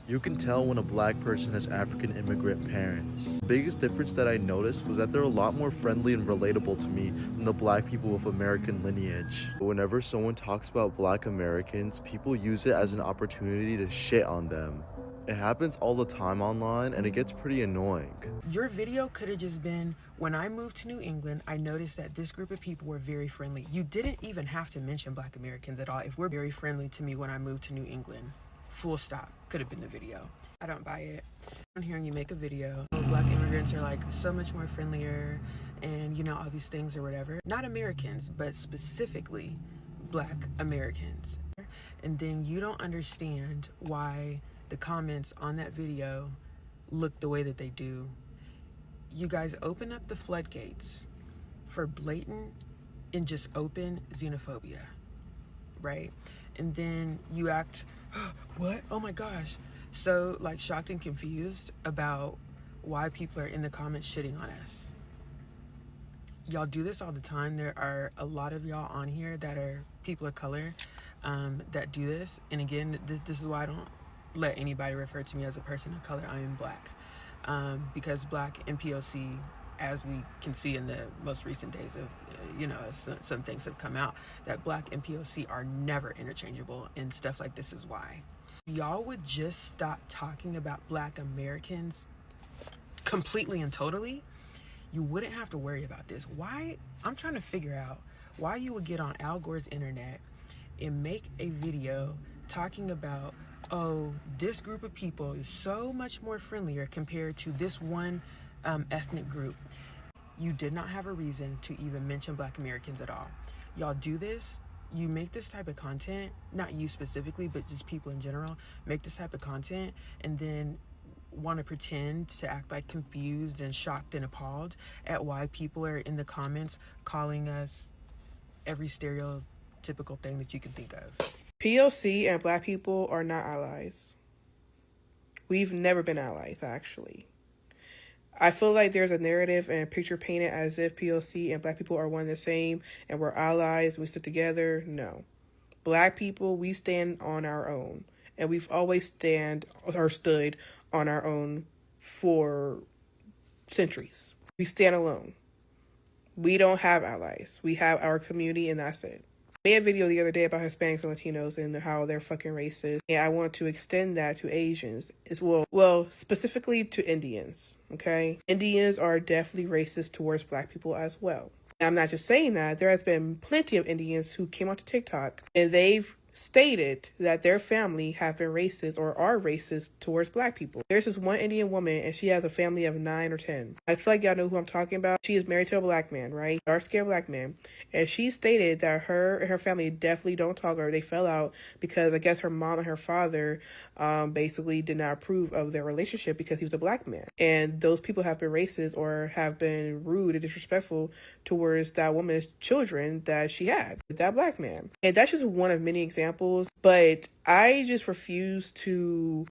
You can tell when a black person has African immigrant parents. The biggest difference that I noticed was that they're a lot more friendly and relatable to me than the black people with American lineage. Whenever someone talks about black Americans, people use it as an opportunity to shit on them. It happens all the time online and it gets pretty annoying. Your video could have just been, when I moved to New England, I noticed that this group of people were very friendly. You didn't even have to mention black Americans at all. If we're very friendly to me when I moved to New England, full stop, could have been the video. I don't buy it. I'm hearing you make a video. Black immigrants are like so much more friendlier and you know, all these things or whatever. Not Americans, but specifically black Americans. And then you don't understand why the comments on that video look the way that they do. You guys open up the floodgates for blatant and just open xenophobia, right? And then you act, what? Oh my gosh. So like shocked and confused about why people are in the comments shitting on us. Y'all do this all the time. There are a lot of y'all on here that are people of color that do this. And again, this is why I don't let anybody refer to me as a person of color. I am black. Because black and POC, as we can see in the most recent days of, you know, some things have come out, that black and POC are never interchangeable, and stuff like this is why. Y'all would just stop talking about black Americans completely and totally, you wouldn't have to worry about this. Why? I'm trying to figure out why you would get on Al Gore's internet and make a video talking about, oh, this group of people is so much more friendlier compared to this one ethnic group. You did not have a reason to even mention black Americans at all. Y'all do this, you make this type of content, not you specifically, but just people in general, make this type of content and then want to pretend to act like confused and shocked and appalled at why people are in the comments calling us every stereotypical thing that you can think of. POC and black people are not allies. We've never been allies, actually. I feel like there's a narrative and picture painted as if POC and black people are one and the same and we're allies, we stick together. No. Black people, we stand on our own. And we've always stood on our own for centuries. We stand alone. We don't have allies. We have our community and that's it. I made a video the other day about Hispanics and Latinos and how they're fucking racist. And I want to extend that to Asians as well. Well, specifically to Indians, okay? Indians are definitely racist towards black people as well. And I'm not just saying that. There has been plenty of Indians who came onto TikTok and they've stated that their family have been racist or are racist towards black people. There's this one Indian woman and she has a family of 9 or 10. I feel like y'all know who I'm talking about. She is married to a black man, right? Dark-skinned black man. And she stated that her and her family definitely don't talk, or they fell out because I guess her mom and her father basically did not approve of their relationship because he was a black man. And those people have been racist or have been rude and disrespectful towards that woman's children that she had with that black man. And that's just one of many examples. But I just refuse to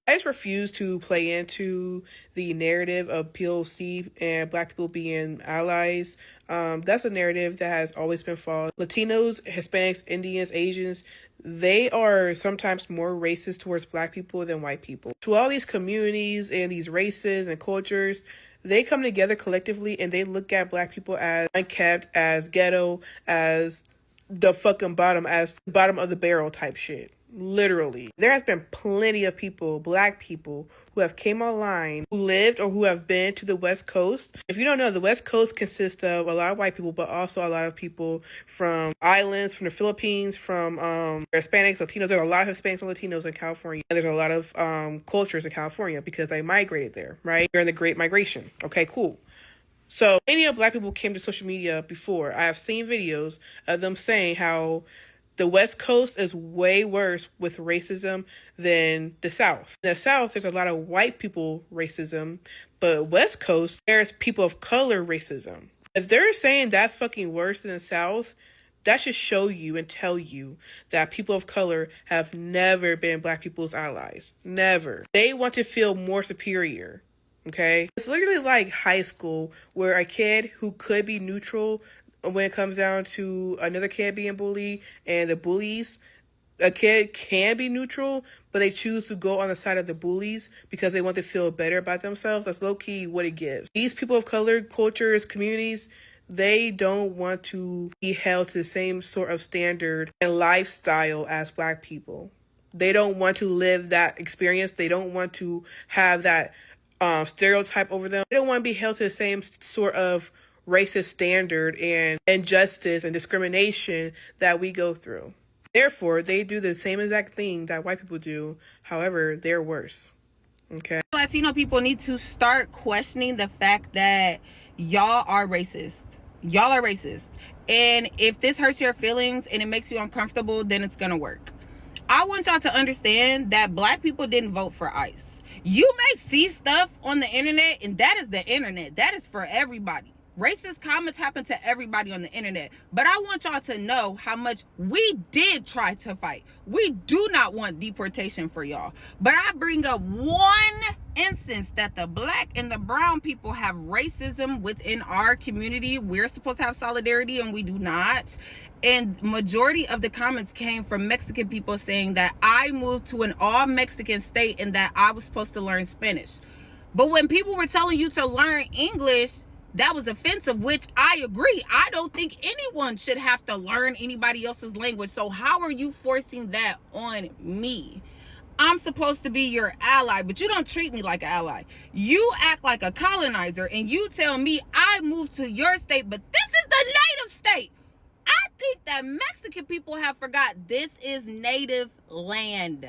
play into the narrative of POC and black people being allies. That's a narrative that has always been false. Latinos, Hispanics, Indians, Asians, they are sometimes more racist towards black people than white people. To all these communities and these races and cultures, they come together collectively and they look at black people as unkept, as ghetto, as the fucking bottom, as the bottom of the barrel type shit. Literally. There has been plenty of people, black people, who have came online, who lived or who have been to the West Coast. If you don't know, the West Coast consists of a lot of white people, but also a lot of people from islands, from the Philippines, from Hispanics, Latinos. There's a lot of Hispanics and Latinos in California. And there's a lot of cultures in California because they migrated there, right? During the Great Migration. Okay, cool. So many of black people came to social media before. I have seen videos of them saying how the West Coast is way worse with racism than the South. In the South, there's a lot of white people racism, but West Coast, there's people of color racism. If they're saying that's fucking worse than the South, that should show you and tell you that people of color have never been black people's allies. Never. They want to feel more superior. Okay? It's literally like high school where a kid who could be neutral when it comes down to another kid being bullied and the bullies, A kid can be neutral, but they choose to go on the side of the bullies because they want to feel better about themselves. That's low-key what it gives. These people of color, cultures, communities, they don't want to be held to the same sort of standard and lifestyle as Black people. They don't want to live that experience. They don't want to have that stereotype over them. They don't want to be held to the same sort of racist standard and injustice and discrimination that we go through. Therefore, they do the same exact thing that white people do. However, they're worse. Okay. Latino people need to start questioning the fact that y'all are racist. Y'all are racist. And if this hurts your feelings and it makes you uncomfortable, then it's gonna work. I want y'all to understand that Black people didn't vote for ICE. You may see stuff on the internet, and that is the internet. That is for everybody. Racist comments happen to everybody on the internet. But I want y'all to know how much we did try to fight. We do not want deportation for y'all. But I bring up one instance that the Black and the brown people have racism within our community. We're supposed to have solidarity and we do not. And majority of the comments came from Mexican people saying that I moved to an all-Mexican state and that I was supposed to learn Spanish. But when people were telling you to learn English, that was offensive, which I agree. I don't think anyone should have to learn anybody else's language. So how are you forcing that on me? I'm supposed to be your ally, but you don't treat me like an ally. You act like a colonizer and you tell me I moved to your state, but this is the native state. I think that Mexican people have forgot this is native land.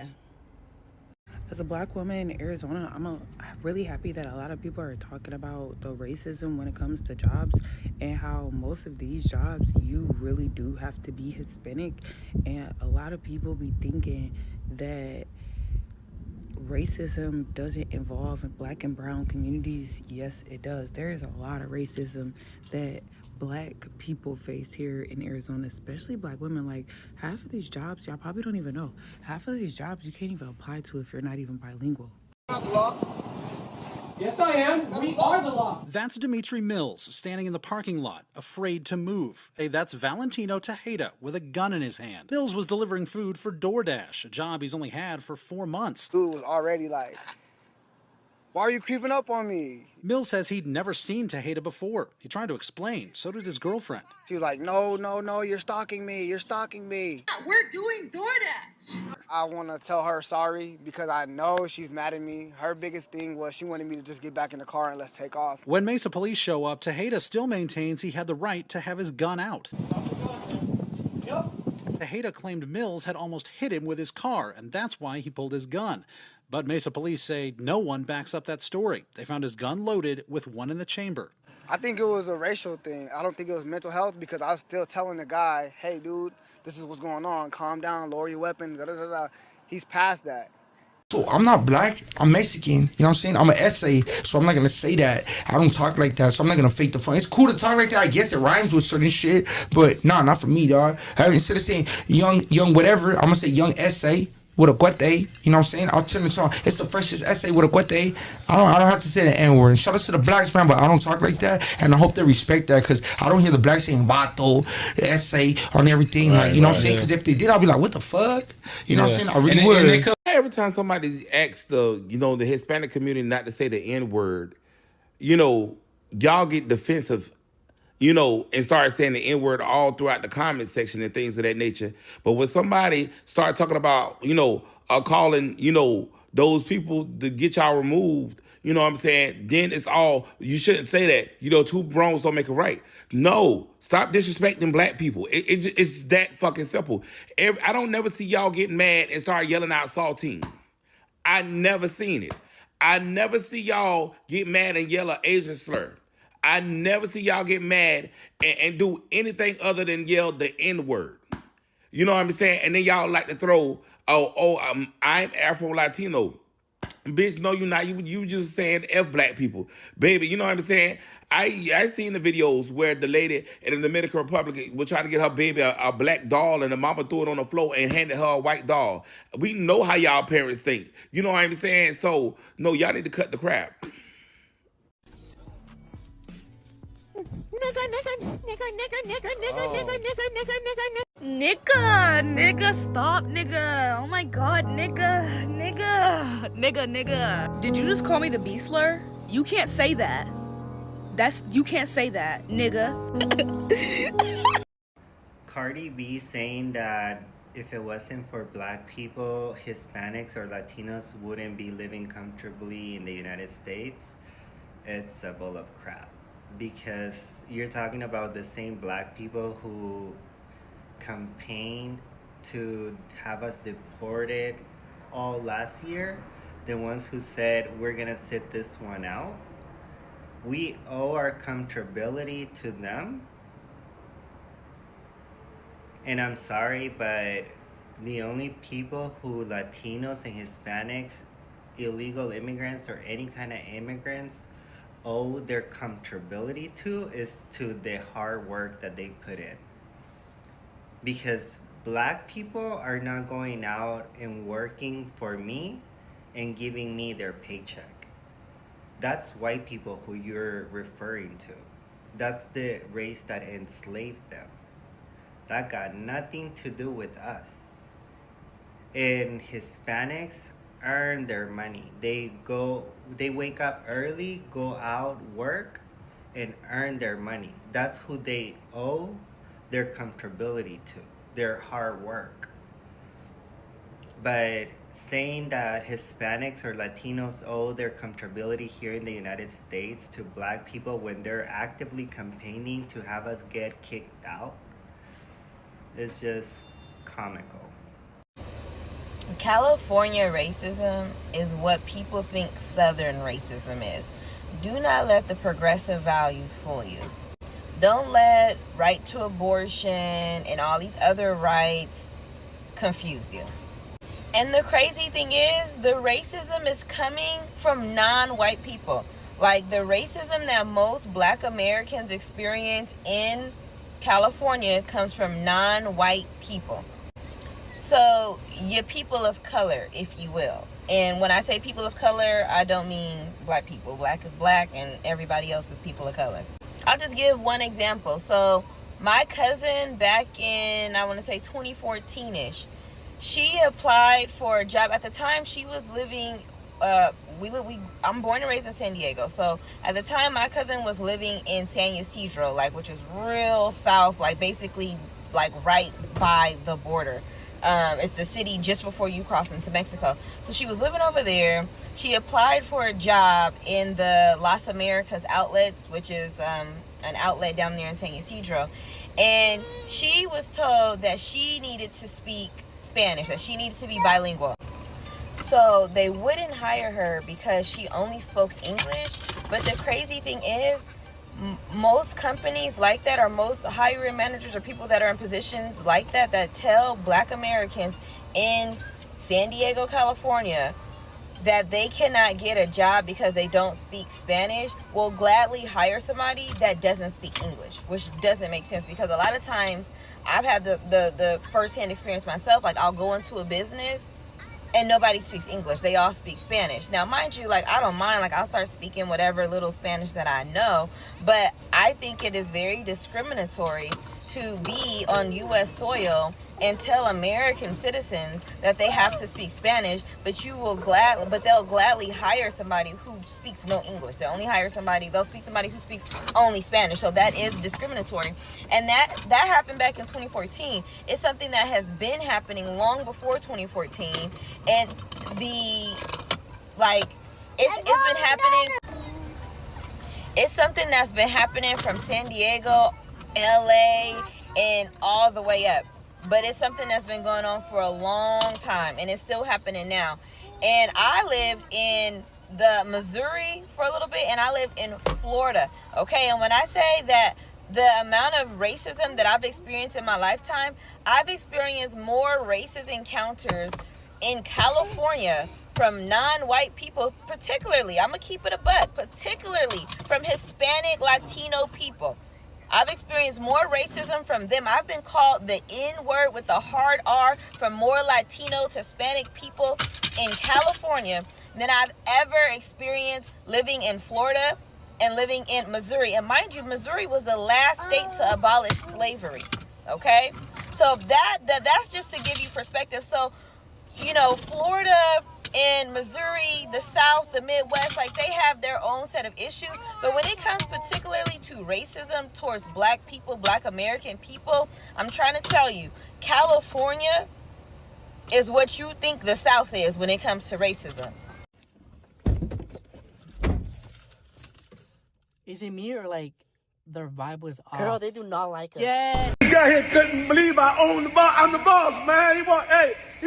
As a Black woman in Arizona, I'm really happy that a lot of people are talking about the racism when it comes to jobs and how most of these jobs you really do have to be Hispanic. And a lot of people be thinking that racism doesn't involve in Black and brown communities. Yes, it does. There is a lot of racism that Black people faced here in Arizona, especially Black women. Like, half of these jobs, y'all probably don't even know. Half of these jobs you can't even apply to if you're not even bilingual. Yes, I am. We are the law. That's Dimitri Mills standing in the parking lot, afraid to move. Hey, that's Valentino Tejeda with a gun in his hand. Mills was delivering food for DoorDash, a job he's only had for 4 months. Dude was already like, why are you creeping up on me? Mills says he'd never seen Tejeda before. He tried to explain. So did his girlfriend. She was like, no, you're stalking me. You're stalking me. We're doing DoorDash. I want to tell her sorry because I know she's mad at me. Her biggest thing was she wanted me to just get back in the car and let's take off. When Mesa police show up, Tejeda still maintains he had the right to have his gun out. Yep. Tejeda claimed Mills had almost hit him with his car, and that's why he pulled his gun. But Mesa police say no one backs up that story. They found his gun loaded with one in the chamber. I think it was a racial thing. I don't think it was mental health because I was still telling the guy, hey, dude, this is what's going on. Calm down, lower your weapon, da-da-da-da. He's past that. So I'm not Black, I'm Mexican, you know what I'm saying? I'm an essay, so I'm not gonna say that. I don't talk like that, so I'm not gonna fake the fun. It's cool to talk like that, I guess it rhymes with certain shit, but nah, not for me, dog. Instead of saying young whatever, I'm gonna say young essay with a cuete, you know what I'm saying? I'll turn it on. It's the freshest essay with a cuete. I don't have to say the N-word. Shout out to the Blacks, man, but I don't talk like that, and I hope they respect that, because I don't hear the Blacks saying vato, essay, on everything, right, like, you know what I'm saying? Because if they did, I'll be like, what the fuck? You know what I'm saying? I really would. Every time somebody asks the Hispanic community not to say the N-word, y'all get defensive, and start saying the N-word all throughout the comment section and things of that nature. But when somebody start talking about, calling, those people to get y'all removed, you know what I'm saying? Then it's all, you shouldn't say that. Two wrongs don't make a right. No, stop disrespecting Black people. It's that fucking simple. I don't never see y'all getting mad and start yelling out saltine. I never seen it. I never see y'all get mad and yell an Asian slur. I never see y'all get mad and do anything other than yell the N-word. You know what I'm saying? And then y'all like to throw, I'm Afro-Latino. Bitch, no, you're not. You just saying F Black people. Baby, you know what I'm saying? I seen the videos where the lady in the Dominican Republic was trying to get her baby a black doll, and the mama threw it on the floor and handed her a white doll. We know how y'all parents think. You know what I'm saying? So, no, y'all need to cut the crap. Nigga, stop, nigga. Oh my god, nigga. Did you just call me the B slur? You can't say that. You can't say that, nigga. Cardi B saying that if it wasn't for black people, Hispanics or Latinos wouldn't be living comfortably in the United States, it's a bull of crap. Because you're talking about the same black people who campaigned to have us deported all last year, the ones who said we're gonna sit this one out. We owe our comfortability to them. And I'm sorry, but the only people who Latinos and Hispanics, illegal immigrants or any kind of immigrants owe their comfortability to is to the hard work that they put in. Because black people are not going out and working for me and giving me their paycheck. That's white people who you're referring to. That's the race that enslaved them. That got nothing to do with us. And Hispanics earn their money. They wake up early, go out, work, and earn their money. That's who they owe their comfortability to, their hard work. But saying that Hispanics or Latinos owe their comfortability here in the United States to black people when they're actively campaigning to have us get kicked out is just comical. California racism is what people think Southern racism is. Do not let the progressive values fool you. Don't let right to abortion and all these other rights confuse you. And the crazy thing is, the racism is coming from non-white people. Like the racism that most black Americans experience in California comes from non-white people. So you're people of color, if you will. And when I say people of color, I don't mean black people. Black is black and everybody else is people of color. I'll just give one example. So my cousin back in, I want to say 2014-ish, she applied for a job. At the time, she was living, I'm born and raised in San Diego. So at the time, my cousin was living in San Ysidro, which is real south, basically right by the border. It's the city just before you cross into Mexico. So she was living over there. She applied for a job in the Las Americas outlets, which is an outlet down there in San Ysidro. And she was told that she needed to speak Spanish, that she needed to be bilingual. So they wouldn't hire her because she only spoke English. But the crazy thing is, most companies like that, or most hiring managers or people that are in positions like that tell black Americans in San Diego, California, that they cannot get a job because they don't speak Spanish, will gladly hire somebody that doesn't speak English, which doesn't make sense. Because a lot of times I've had the first-hand experience myself. I'll go into a business and nobody speaks English. They all speak Spanish. Now, mind you, I don't mind. I'll start speaking whatever little Spanish that I know. But I think it is very discriminatory to be on U.S. soil and tell American citizens that they have to speak Spanish, but they'll gladly hire somebody who speaks no English. They'll speak somebody who speaks only Spanish. So that is discriminatory. And that happened back in 2014. It's something that has been happening long before 2014. And it's been happening. It's something that's been happening from San Diego, LA, and all the way up. But it's something that's been going on for a long time, and it's still happening now. And I lived in the Missouri for a little bit, and I lived in Florida. Okay, and when I say that the amount of racism that I've experienced in my lifetime, I've experienced more racist encounters in California from non-white people, particularly, I'm gonna keep it a buck, particularly from Hispanic, Latino people. I've experienced more racism from them. I've been called the N-word with the hard R from more Latinos, Hispanic people in California than I've ever experienced living in Florida and living in Missouri. And mind you, Missouri was the last state to abolish slavery, okay? So that's just to give you perspective. So, you know, Florida and Missouri, the South, the Midwest, like they have their own set of issues. But when it comes particularly to racism towards black people, black American people, I'm trying to tell you, California is what you think the South is when it comes to racism. Is it me or like their vibe was off? Girl, they do not like us. Yeah. This guy here couldn't believe I own the boss. I'm the boss, man. He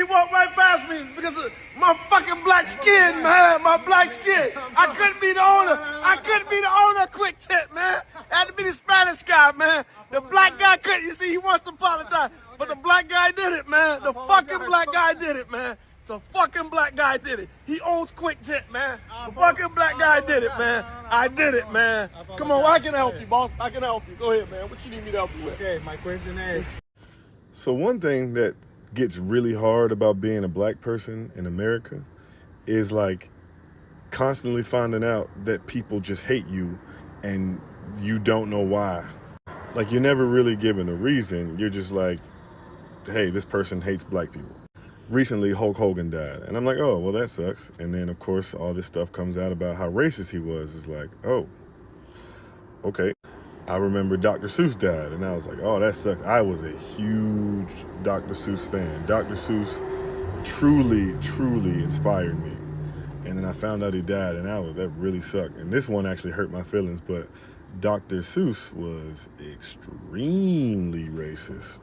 walked right past me because of my fucking black skin, man. My black skin. I couldn't be the owner. I couldn't be the owner of Quick Tip, man. It had to be the Spanish guy, man. The black guy couldn't. You see, he wants to apologize, but the black guy did it, man. The fucking black guy did it, man. The fucking black guy did it. He owns Quick Tip, man. The fucking black guy did it, man. I did it, man. Come on, I can help you, boss. I can help you. Go ahead, man. What you need me to help you with? Okay, my question is... So one thing that gets really hard about being a black person in America is like constantly finding out that people just hate you and you don't know why. Like you're never really given a reason. You're just like, hey, this person hates black people. Recently, Hulk Hogan died. And I'm like, oh, well, that sucks. And then, of course, all this stuff comes out about how racist he was. It's like, oh, okay. I remember Dr. Seuss died. And I was like, oh, that sucks. I was a huge Dr. Seuss fan. Dr. Seuss truly, truly inspired me. And then I found out he died, and that really sucked. And this one actually hurt my feelings, but Dr. Seuss was extremely racist.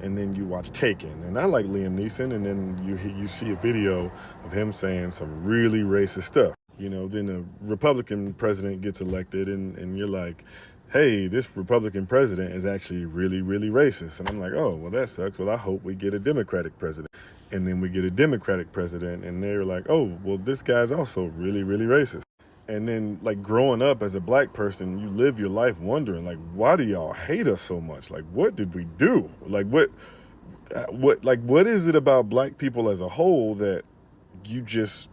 And then you watch Taken, and I like Liam Neeson, and then you see a video of him saying some really racist stuff. You know, then a Republican president gets elected, and you're like, hey, this Republican president is actually really, really racist. And I'm like, oh, well, that sucks. Well, I hope we get a Democratic president. And then we get a Democratic president, and they're like, oh, well, this guy's also really, really racist. And then, like, growing up as a black person, you live your life wondering, like, why do y'all hate us so much? Like, what did we do? Like, what is it about black people as a whole that you just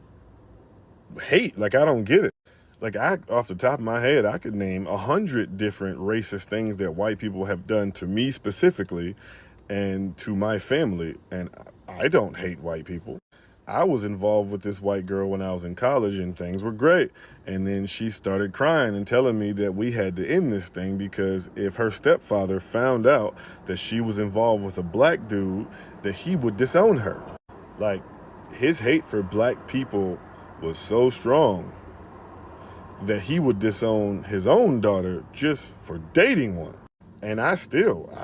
hate? Like, I don't get it. Like, off the top of my head, I could name 100 different racist things that white people have done to me specifically and to my family. And I don't hate white people. I was involved with this white girl when I was in college, and things were great. And then she started crying and telling me that we had to end this thing because if her stepfather found out that she was involved with a black dude, that he would disown her. Like, his hate for black people was so strong that he would disown his own daughter just for dating one. And I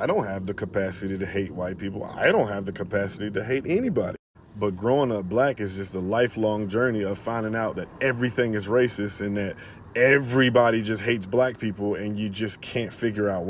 don't have the capacity to hate white people. I don't have the capacity to hate anybody. But growing up black is just a lifelong journey of finding out that everything is racist and that everybody just hates black people and you just can't figure out why.